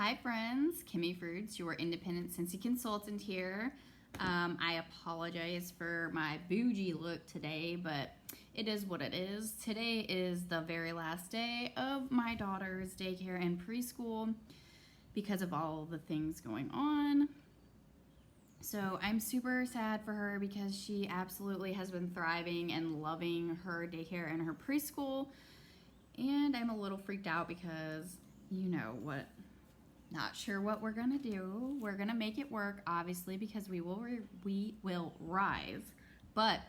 Hi friends, Kimmy Fruits, your independent Scentsy consultant here. I apologize for my bougie look today, but it is what it is. Today is the very last day of my daughter's daycare and preschool because of all the things going on. So I'm super sad for her because she absolutely has been thriving and loving her daycare and her preschool. And I'm a little freaked out because you know what, not sure what we're gonna do. We're gonna make it work, obviously, because we will rise. But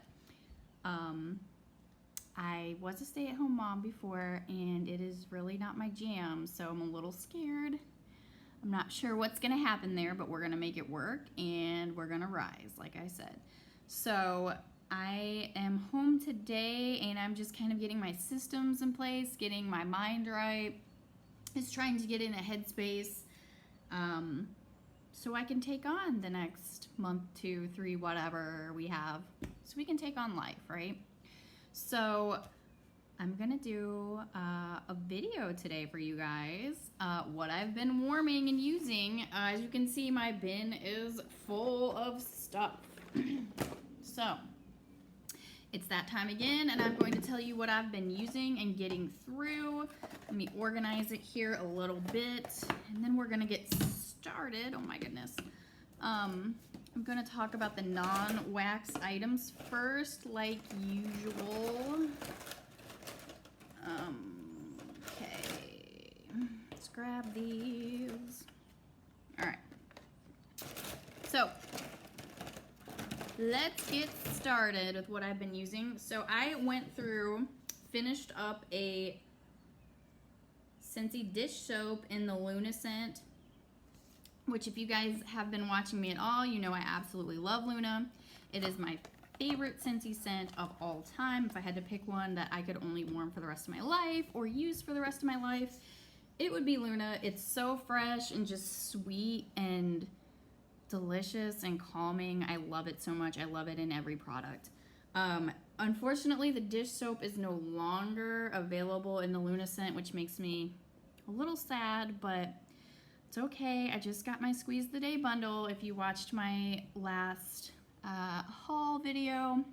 I was a stay-at-home mom before, and it is really not my jam, so I'm a little scared. I'm not sure what's gonna happen there, but we're gonna make it work, and we're gonna rise, like I said. So I am home today, and I'm just kind of getting my systems in place, getting my mind right, just trying to get in a headspace so I can take on the next month, 2, 3, whatever we have, so we can take on life, right? So I'm gonna do a video today for you guys, what I've been warming and using. As you can see, my bin is full of stuff. So it's that time again, and I'm going to tell you what I've been using and getting through. Let me organize it here a little bit, and then we're gonna get started. Oh my goodness. I'm gonna talk about the non-wax items first, like usual. Okay, let's grab these. All right, so let's get started with what I've been using. So I went through, finished up a Scentsy dish soap in the Luna scent, which if you guys have been watching me at all, you know I absolutely love Luna. It is my favorite Scentsy scent of all time. If I had to pick one that I could only warm for the rest of my life or use for the rest of my life, it would be Luna. It's so fresh and just sweet and delicious and calming. I love it so much. I love it in every product. Unfortunately, the dish soap is no longer available in the Luna scent, which makes me a little sad, but it's okay. I just got my Squeeze the Day bundle if you watched my last haul video,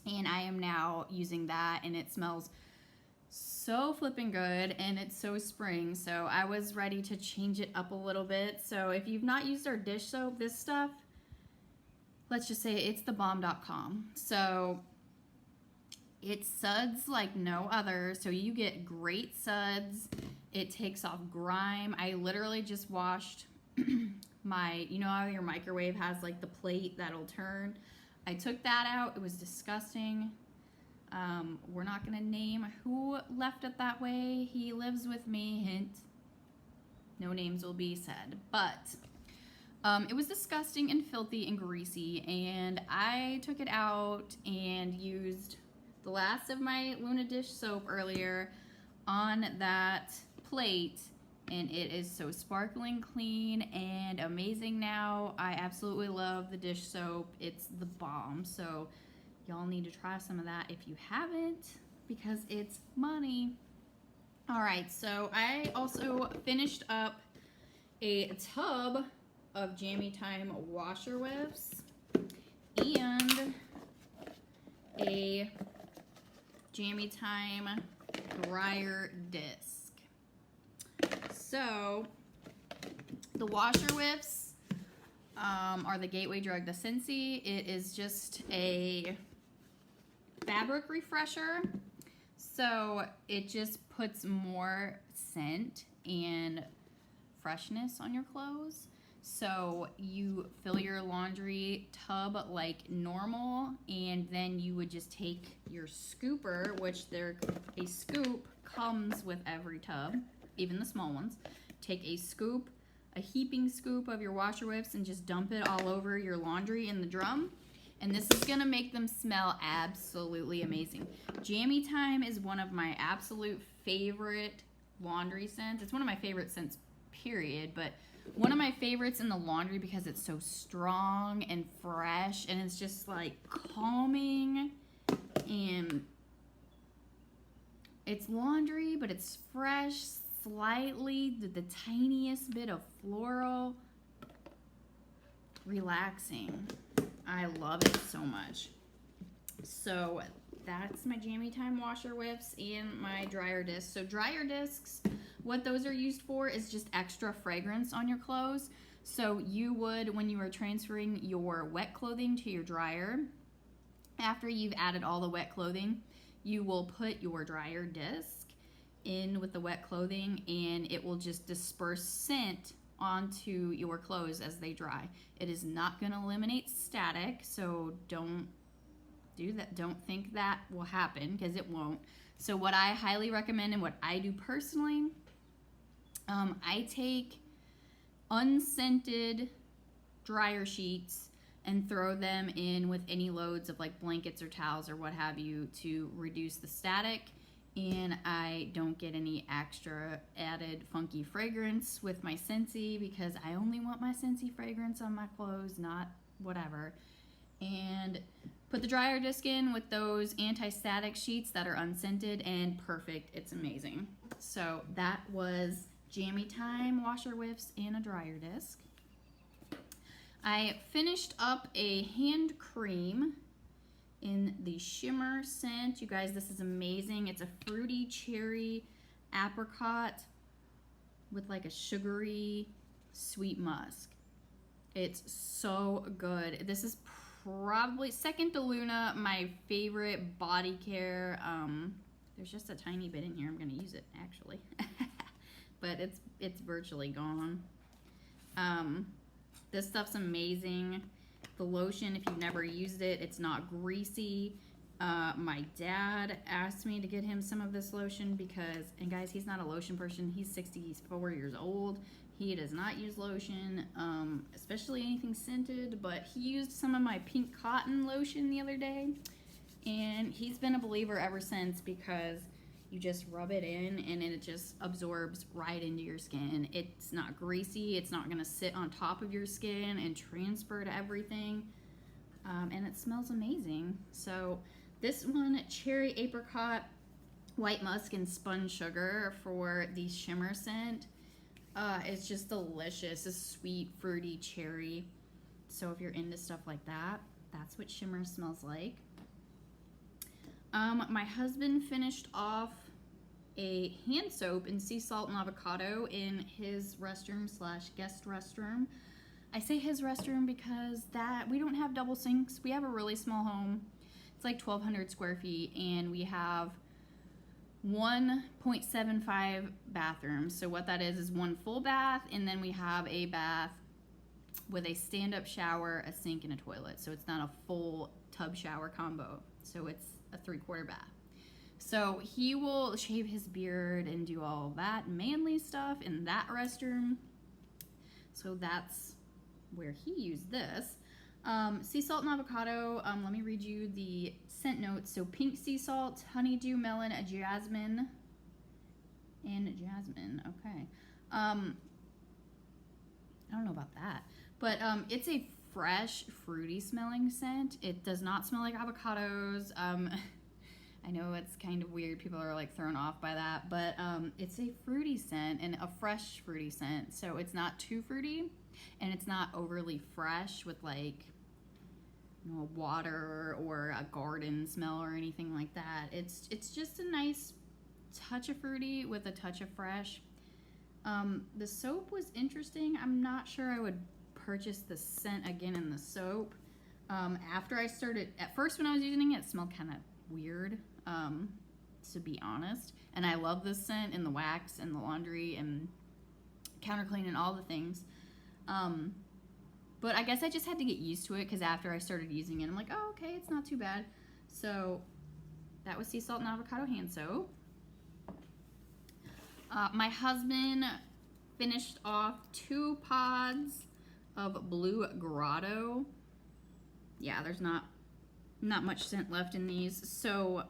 and I am now using that, and it smells so flipping good, and it's so spring, so I was ready to change it up a little bit. So if you've not used our dish soap, this stuff, let's just say it's the bomb.com. So it suds like no other, so you get great suds. It takes off grime. I literally just washed my, you know how your microwave has like the plate that'll turn? I took that out. It was disgusting. We're not gonna name who left it that way. He lives with me, hint. No names will be said, but it was disgusting and filthy and greasy, and I took it out and used the last of my Luna dish soap earlier on that plate, and it is so sparkling clean and amazing now. I absolutely love the dish soap. It's the bomb. So y'all need to try some of that if you haven't, because it's money. All right, so I also finished up a tub of Jammy Time washer whiffs and a Jammy Time dryer disc. So the washer whiffs are the gateway drug to Scentsy. It is just a fabric refresher, so it just puts more scent and freshness on your clothes. So you fill your laundry tub like normal, and then you would just take your scooper, which a scoop comes with every tub, even the small ones. Take a scoop, a heaping scoop of your washer whiffs, and just dump it all over your laundry in the drum. And this is gonna make them smell absolutely amazing. Jammy Time is one of my absolute favorite laundry scents. It's one of my favorite scents, period, but one of my favorites in the laundry because it's so strong and fresh, and it's just like calming, and it's laundry, but it's fresh, the tiniest bit of floral. Relaxing. I love it so much. So that's my Jammy Time washer whiffs and my dryer discs. So dryer discs, what those are used for is just extra fragrance on your clothes. So you would, when you are transferring your wet clothing to your dryer, after you've added all the wet clothing, you will put your dryer disc in with the wet clothing, and it will just disperse scent onto your clothes as they dry. It is not going to eliminate static, so don't do that. Don't think that will happen, because it won't. So what I highly recommend and what I do personally, I take unscented dryer sheets and throw them in with any loads of like blankets or towels or what have you to reduce the static, and I don't get any extra added funky fragrance with my Scentsy, because I only want my Scentsy fragrance on my clothes, not whatever. And put the dryer disc in with those anti-static sheets that are unscented, and perfect. It's amazing. So that was Jammy Time washer whiffs and a dryer disc. I finished up a hand cream in the Shimmer scent. You guys, this is amazing. It's a fruity cherry apricot with like a sugary sweet musk. It's so good. This is probably second to Luna, my favorite body care. There's just a tiny bit in here. I'm gonna use it actually, but it's virtually gone. This stuff's amazing. The lotion, if you've never used it, it's not greasy. My dad asked me to get him some of this lotion because, and guys, he's not a lotion person. He's 64 years old. He does not use lotion, especially anything scented, but he used some of my pink cotton lotion the other day, and he's been a believer ever since, because you just rub it in and it just absorbs right into your skin. It's not greasy. It's not gonna sit on top of your skin and transfer to everything. And it smells amazing. So this one, cherry apricot, white musk, and spun sugar for the Shimmer scent. It's just delicious. It's sweet, fruity cherry. So if you're into stuff like that, that's what Shimmer smells like. My husband finished off a hand soap in sea salt and avocado in his restroom / guest restroom. I say his restroom because we don't have double sinks. We have a really small home. It's like 1,200 square feet, and we have 1.75 bathrooms. So what that is one full bath, and then we have a bath with a stand-up shower, a sink, and a toilet. So it's not a full tub shower combo. So it's a 3/4 bath. So he will shave his beard and do all that manly stuff in that restroom. So that's where he used this. Sea salt and avocado. Let me read you the scent notes. So pink sea salt, honeydew melon, jasmine, and jasmine. Okay. I don't know about that, but it's a fresh, fruity smelling scent. It does not smell like avocados. I know it's kind of weird. People are like thrown off by that, but it's a fruity scent, and a fresh fruity scent. So it's not too fruity, and it's not overly fresh with like, you know, water or a garden smell or anything like that. It's just a nice touch of fruity with a touch of fresh. The soap was interesting. I'm not sure I would purchase the scent again in the soap. After I started, at first when I was using it, it smelled kind of weird, to be honest. And I love this scent in the wax and the laundry and counter clean and all the things. But I guess I just had to get used to it, because after I started using it, I'm like, oh, okay, it's not too bad. So that was sea salt and avocado hand soap. My husband finished off 2 pods of blue Grotto. Yeah, there's not much scent left in these. So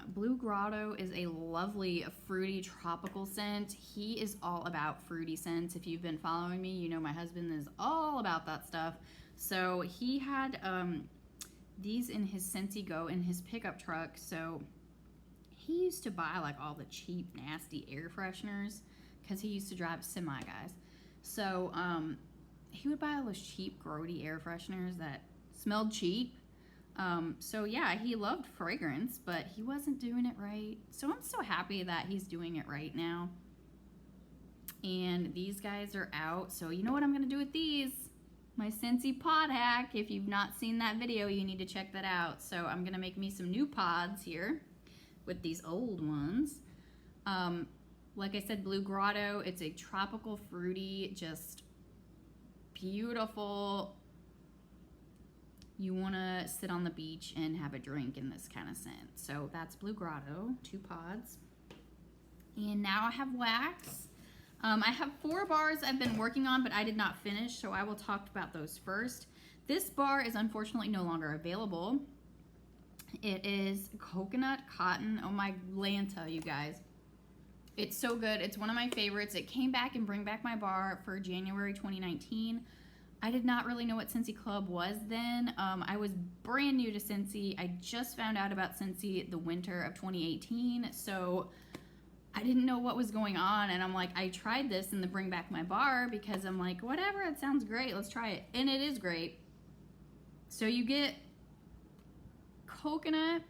blue Grotto is a lovely fruity tropical scent. He is all about fruity scents. If you've been following me, you know my husband is all about that stuff. So he had these in his Scentsy Go in his pickup truck. So he used to buy like all the cheap, nasty air fresheners because he used to drive a semi, guys. So he would buy all those cheap grody air fresheners that smelled cheap. So yeah, he loved fragrance, but he wasn't doing it right. So I'm so happy that he's doing it right now. And these guys are out. So you know what I'm gonna do with these? My Scentsy pod hack. If you've not seen that video, you need to check that out. So I'm gonna make me some new pods here with these old ones. Like I said, Blue Grotto. It's a tropical, fruity, just beautiful. You want to sit on the beach and have a drink in this kind of scent. So that's Blue Grotto, 2 pods. And now I have wax. I have 4 bars I've been working on, but I did not finish, so I will talk about those first. This bar is unfortunately no longer available. It is Coconut Cotton. Oh my Lanta, you guys. It's so good. It's one of my favorites. It came back and Bring Back My Bar for January 2019. I did not really know what Scentsy Club was then. I was brand new to Scentsy. I just found out about Scentsy the winter of 2018, so I didn't know what was going on, and I'm like, I tried this in the Bring Back My Bar because I'm like, whatever, it sounds great, let's try it. And it is great. So you get coconut,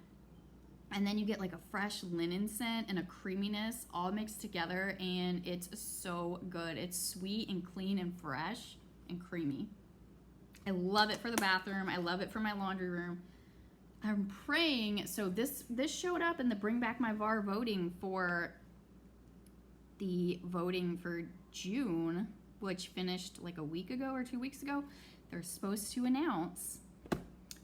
and then you get like a fresh linen scent and a creaminess all mixed together, and it's so good. It's sweet and clean and fresh and creamy. I love it for the bathroom. I love it for my laundry room. I'm praying, so this showed up in the Bring Back My Bar voting for June, which finished like a week ago or 2 weeks ago. They're supposed to announce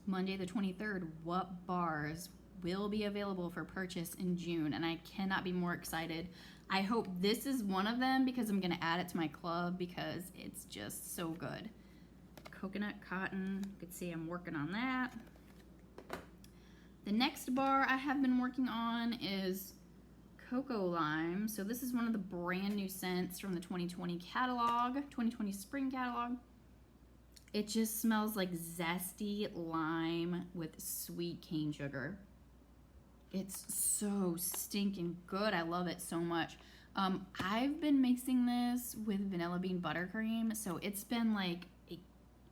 Monday the 23rd what bars will be available for purchase in June, and I cannot be more excited. I hope this is one of them because I'm going to add it to my club because it's just so good. Coconut Cotton, you can see I'm working on that. The next bar I have been working on is Cocoa Lime. So this is one of the brand new scents from the 2020 catalog, 2020 spring catalog. It just smells like zesty lime with sweet cane sugar. It's so stinking good. I love it so much. I've been mixing this with vanilla bean buttercream, so it's been like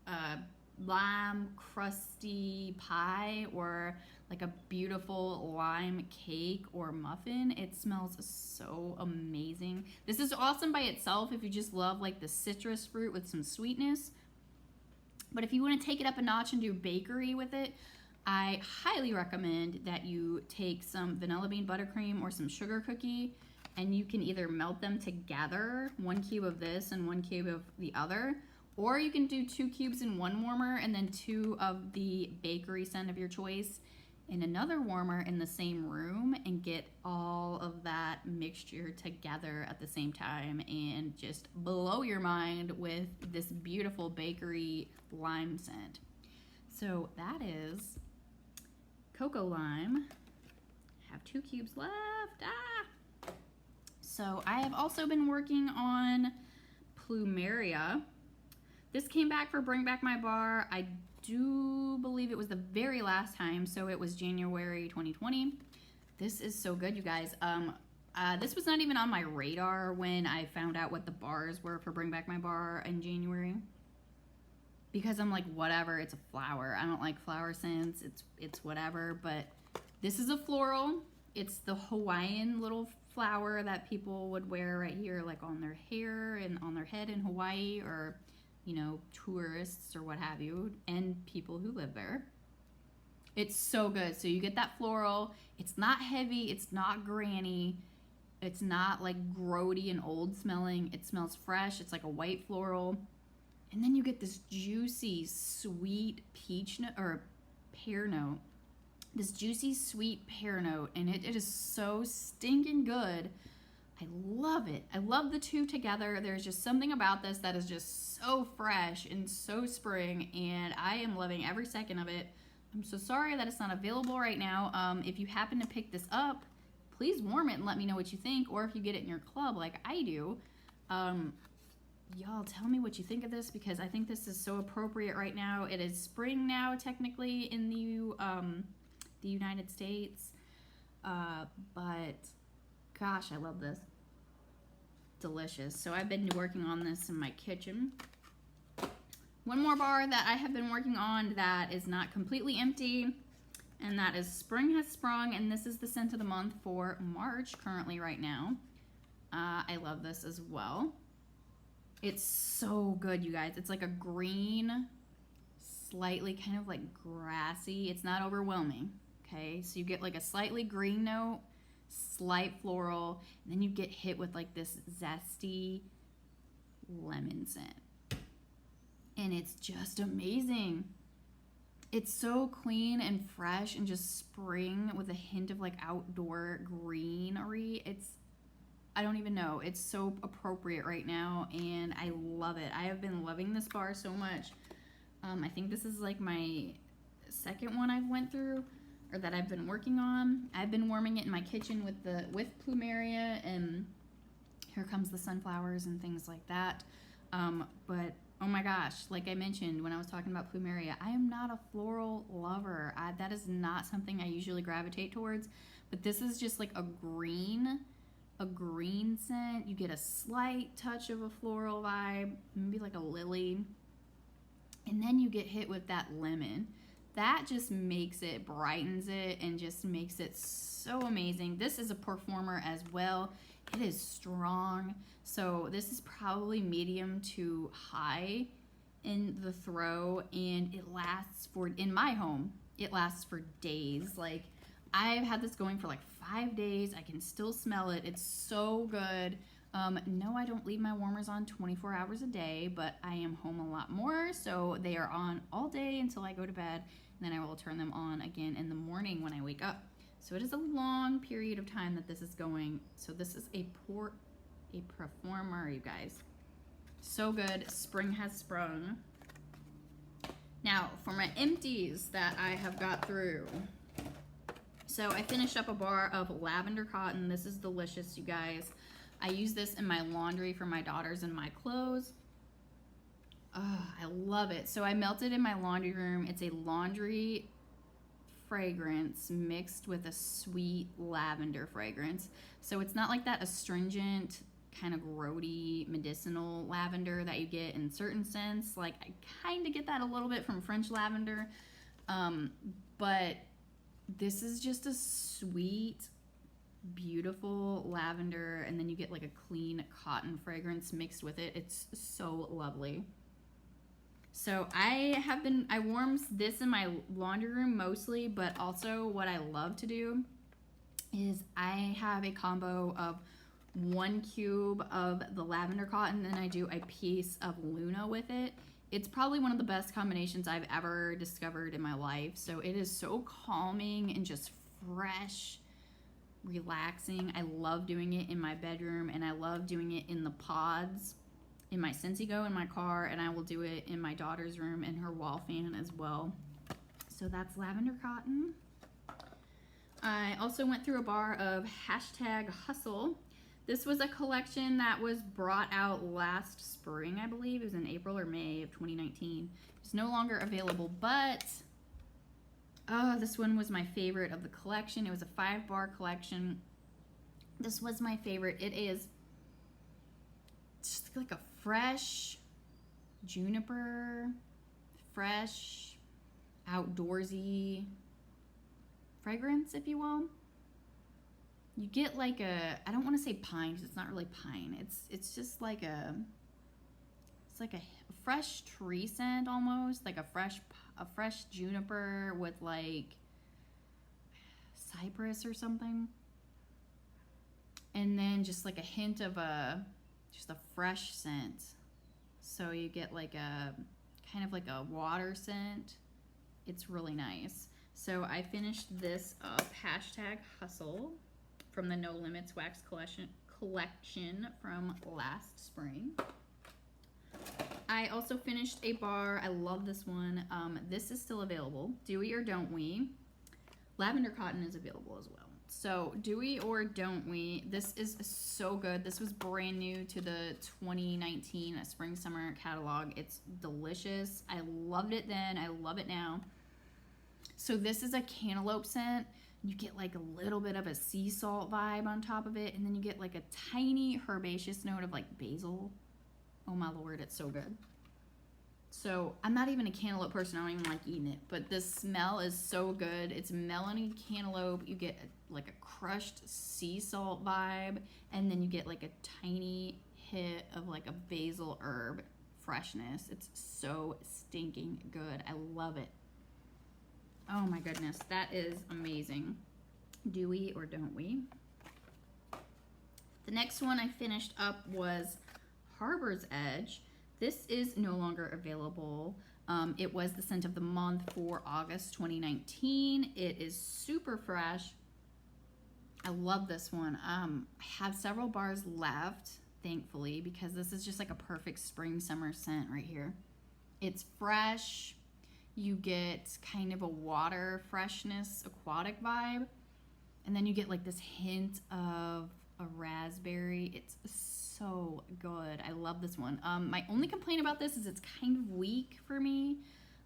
a lime crusty pie or like a beautiful lime cake or muffin. It smells so amazing. This is awesome by itself if you just love like the citrus fruit with some sweetness. But if you want to take it up a notch and do bakery with it, I highly recommend that you take some vanilla bean buttercream or some sugar cookie, and you can either melt them together, 1 cube of this and 1 cube of the other, or you can do 2 cubes in one warmer and then 2 of the bakery scent of your choice in another warmer in the same room, and get all of that mixture together at the same time and just blow your mind with this beautiful bakery lime scent. So that is Cocoa Lime. I have 2 cubes left. So I have also been working on Plumeria. This came back for Bring Back My Bar. I do believe it was the very last time, so it was January 2020. This is so good, you guys. This was not even on my radar when I found out what the bars were for Bring Back My Bar in January, because I'm like, whatever, it's a flower. I don't like flower scents. It's whatever, but this is a floral. It's the Hawaiian little flower that people would wear right here, like on their hair and on their head in Hawaii, or you know, tourists or what have you, and people who live there. It's so good. So you get that floral. It's not heavy. It's not granny. It's not like grody and old smelling. It smells fresh. It's like a white floral. And then you get this juicy, sweet peach note or pear note. This juicy, sweet pear note. And it is so stinking good. I love it. I love the two together. There's just something about this that is just so fresh and so spring, and I am loving every second of it. I'm so sorry that it's not available right now. If you happen to pick this up, please warm it and let me know what you think, or if you get it in your club like I do, y'all tell me what you think of this, because I think this is so appropriate right now. It is spring now, technically, in the United States, but gosh, I love this. delicious. So I've been working on this in my kitchen. One more bar that I have been working on that is not completely empty, and that is Spring Has Sprung, and this is the scent of the month for March currently right now. I love this as well. It's so good, you guys. It's like a green, slightly kind of like grassy. It's not overwhelming, okay? So you get like a slightly green note, slight floral, and then you get hit with like this zesty lemon scent. And it's just amazing. It's so clean and fresh and just spring with a hint of like outdoor greenery. I don't even know. It's so appropriate right now, and I love it. I have been loving this bar so much. I think this is like my second one I've went through, or that I've been working on. I've been warming it in my kitchen with Plumeria, and here comes the sunflowers and things like that. But oh my gosh, like I mentioned when I was talking about Plumeria, I am not a floral lover. That is not something I usually gravitate towards, but this is just like a green scent. You get a slight touch of a floral vibe, maybe like a lily, and then you get hit with that lemon. That just makes it, brightens it, and just makes it so amazing. This is a performer as well. It is strong, so this is probably medium to high in the throw, and it lasts for, in my home, it lasts for days. Like, I've had this going for like 5 days. I can still smell it. It's so good. No, I don't leave my warmers on 24 hours a day, but I am home a lot more, so they are on all day until I go to bed, and then I will turn them on again in the morning when I wake up. So it is a long period of time that this is going. So this is a performer, you guys. So good. Spring Has Sprung. Now, for my empties that I have got through. So I finished up a bar of Lavender Cotton. This is delicious, you guys. I use this in my laundry for my daughters and my clothes. Oh, I love it. So I melt it in my laundry room. It's a laundry fragrance mixed with a sweet lavender fragrance. So it's not like that astringent, kind of grody, medicinal lavender that you get in certain scents. Like, I kind of get that a little bit from French lavender. But this is just a sweet, beautiful lavender, and then you get like a clean cotton fragrance mixed with it. It's so lovely. So I warm this in my laundry room mostly, but also what I love to do is I have a combo of 1 cube of the Lavender Cotton, and I do a piece of Luna with it. It's probably one of the best combinations I've ever discovered in my life. So it is so calming and just fresh, relaxing. I love doing it in my bedroom, and I love doing it in the pods in my Scentsy Go in my car, and I will do it in my daughter's room and her wall fan as well. So that's Lavender Cotton. I also went through a bar of #Hustle. This was a collection that was brought out last spring, I believe. It was in April or May of 2019. It's no longer available, but this one was my favorite of the collection. It was a 5-bar collection. This was my favorite. It is just like a fresh juniper, fresh, outdoorsy fragrance, if you will. You get like I don't want to say pine because it's not really pine. It's just like it's like a fresh tree scent almost, like a fresh juniper with like cypress or something. And then just like a hint of just a fresh scent. So you get like a kind of like a water scent. It's really nice. So I finished this up, #Hustle, from the No Limits Wax collection from last spring. I also finished a bar. I love this one. This is still available. Do We or Don't We? Lavender Cotton is available as well. So, Do We or Don't We? This is so good. This was brand new to the 2019 Spring Summer catalog. It's delicious. I loved it then. I love it now. So this is a cantaloupe scent. You get like a little bit of a sea salt vibe on top of it, and then you get like a tiny herbaceous note of like basil. Oh my Lord, it's so good. So I'm not even a cantaloupe person. I don't even like eating it, but the smell is so good. It's melony cantaloupe. You get like a crushed sea salt vibe, and then you get like a tiny hit of like a basil herb freshness. It's so stinking good. I love it. Oh my goodness, that is amazing. Do we or don't we? The next one I finished up was Harbor's Edge. This is no longer available. It was the scent of the month for August 2019. It is super fresh. I love this one. I have several bars left, thankfully, because this is just like a perfect spring summer scent right here. It's fresh. You get kind of a water freshness, aquatic vibe. And then you get like this hint of a raspberry. It's so good. I love this one. My only complaint about this is it's kind of weak for me.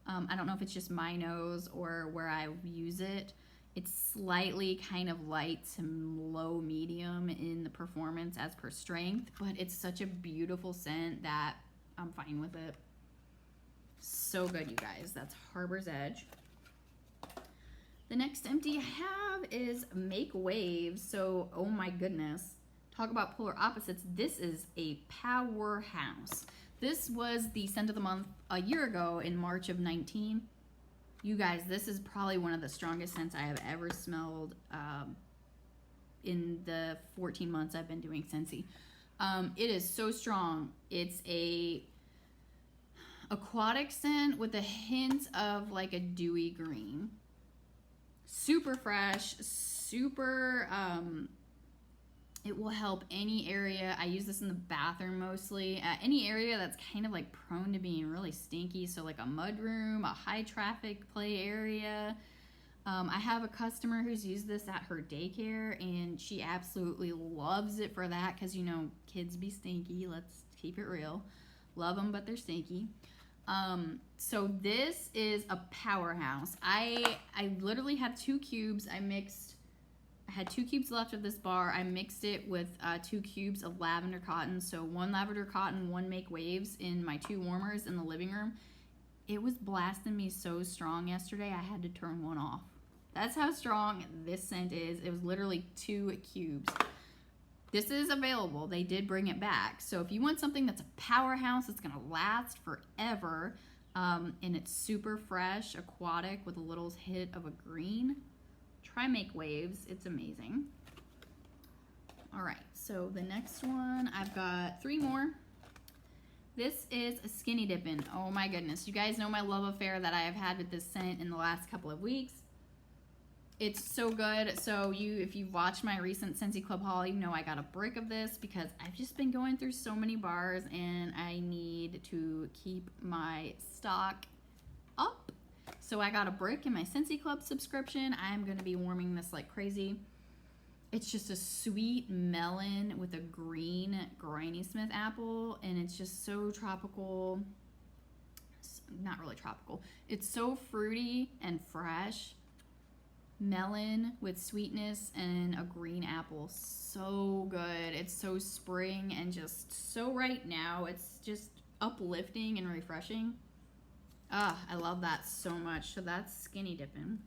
I don't know if it's just my nose or where I use it. It's slightly kind of light to low medium in the performance as per strength, but it's such a beautiful scent that I'm fine with it. So good, you guys. That's Harbor's Edge. The next empty I have is Make Waves. So, oh my goodness. Talk about polar opposites. This is a powerhouse. This was the scent of the month a year ago in March of 19. You guys, this is probably one of the strongest scents I have ever smelled in the 14 months I've been doing Scentsy. It is so strong. It's a aquatic scent with a hint of like a dewy green. Super fresh, super, it will help any area. I use this in the bathroom mostly. Any area that's kind of like prone to being really stinky. So like a mudroom, a high traffic play area. I have a customer who's used this at her daycare and she absolutely loves it for that because, you know, kids be stinky. Let's keep it real. Love them, but they're stinky. So this is a powerhouse. I literally have 2 cubes. I had 2 cubes left of this bar. I mixed it with 2 cubes of Lavender Cotton. So 1 Lavender Cotton, 1 Make Waves in my 2 warmers in the living room. It was blasting me so strong yesterday, I had to turn 1 off. That's how strong this scent is. It was literally 2 cubes. This is available. They did bring it back. So if you want something that's a powerhouse, it's going to last forever, and it's super fresh, aquatic, with a little hit of a green, try Make Waves. It's amazing. All right, so the next one, I've got 3 more. This is a Skinny Dippin'. Oh my goodness. You guys know my love affair that I have had with this scent in the last couple of weeks. It's so good. So if you've watched my recent Scentsy Club haul, you know I got a brick of this because I've just been going through so many bars and I need to keep my stock up. So I got a brick in my Scentsy Club subscription. I'm going to be warming this like crazy. It's just a sweet melon with a green Granny Smith apple, and it's just so tropical. Not really tropical. It's so fruity and fresh. Melon with sweetness and a green apple. So good. It's so spring and just so right now. It's just uplifting and refreshing. Ah, I love that so much. So that's Skinny Dippin'.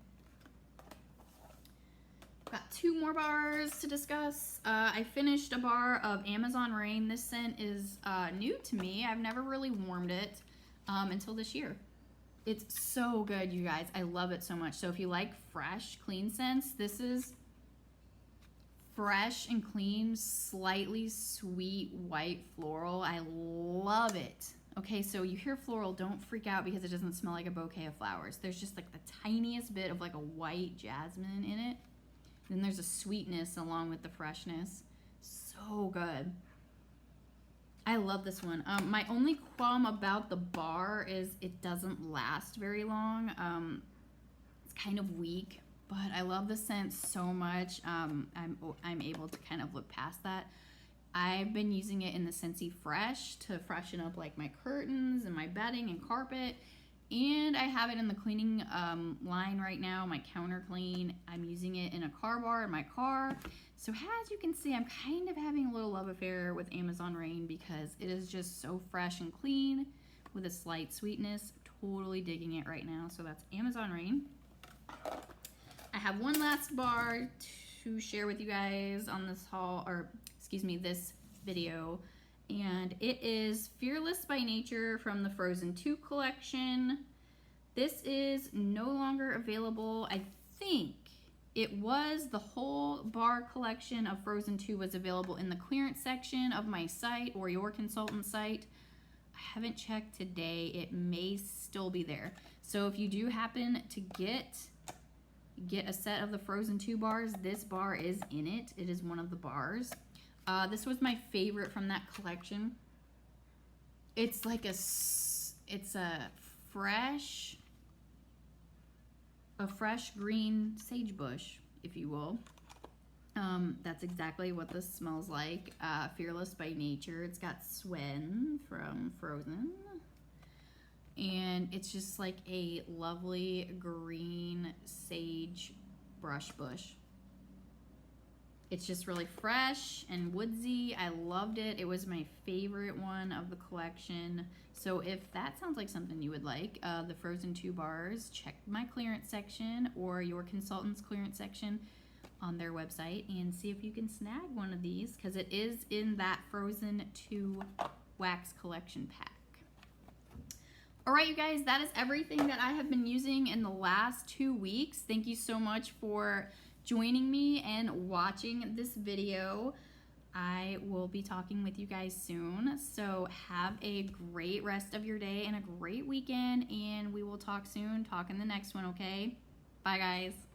Got 2 more bars to discuss. I finished a bar of Amazon Rain. This scent is new to me. I've never really warmed it until this year. It's so good, you guys. I love it so much. So if you like fresh, clean scents, this is fresh and clean, slightly sweet white floral. I love it. Okay, so you hear floral, don't freak out because it doesn't smell like a bouquet of flowers. There's just like the tiniest bit of like a white jasmine in it. Then there's a sweetness along with the freshness. So good. I love this one. My only qualm about the bar is it doesn't last very long. It's kind of weak, but I love the scent so much. I'm able to kind of look past that. I've been using it in the Scentsy Fresh to freshen up like my curtains and my bedding and carpet. And I have it in the cleaning line right now, my counter clean. I'm using it in a car bar in my car. So as you can see, I'm kind of having a little love affair with Amazon Rain because it is just so fresh and clean with a slight sweetness. Totally digging it right now. So that's Amazon Rain. I have one last bar to share with you guys on this haul, or excuse me, this video. And it is Fearless by Nature from the Frozen 2 collection. This is no longer available. I think it was the whole bar collection of Frozen 2 was available in the clearance section of my site or your consultant site. I haven't checked today. It may still be there. So if you do happen to get a set of the Frozen 2 bars, this bar is in it. It is one of the bars. This was my favorite from that collection. It's like it's a fresh green sage bush, if you will. That's exactly what this smells like. Fearless by Nature. It's got Swen from Frozen. And it's just like a lovely green sage brush bush. It's just really fresh and woodsy. I loved it. It was my favorite one of the collection. So if that sounds like something you would like, the Frozen 2 bars, check my clearance section or your consultant's clearance section on their website and see if you can snag one of these because it is in that Frozen 2 wax collection pack. All right, you guys, that is everything that I have been using in the last 2 weeks. Thank you so much for joining me and watching this video. I will be talking with you guys soon. So have a great rest of your day and a great weekend, and we will talk soon. Talk in the next one, okay? Bye, guys.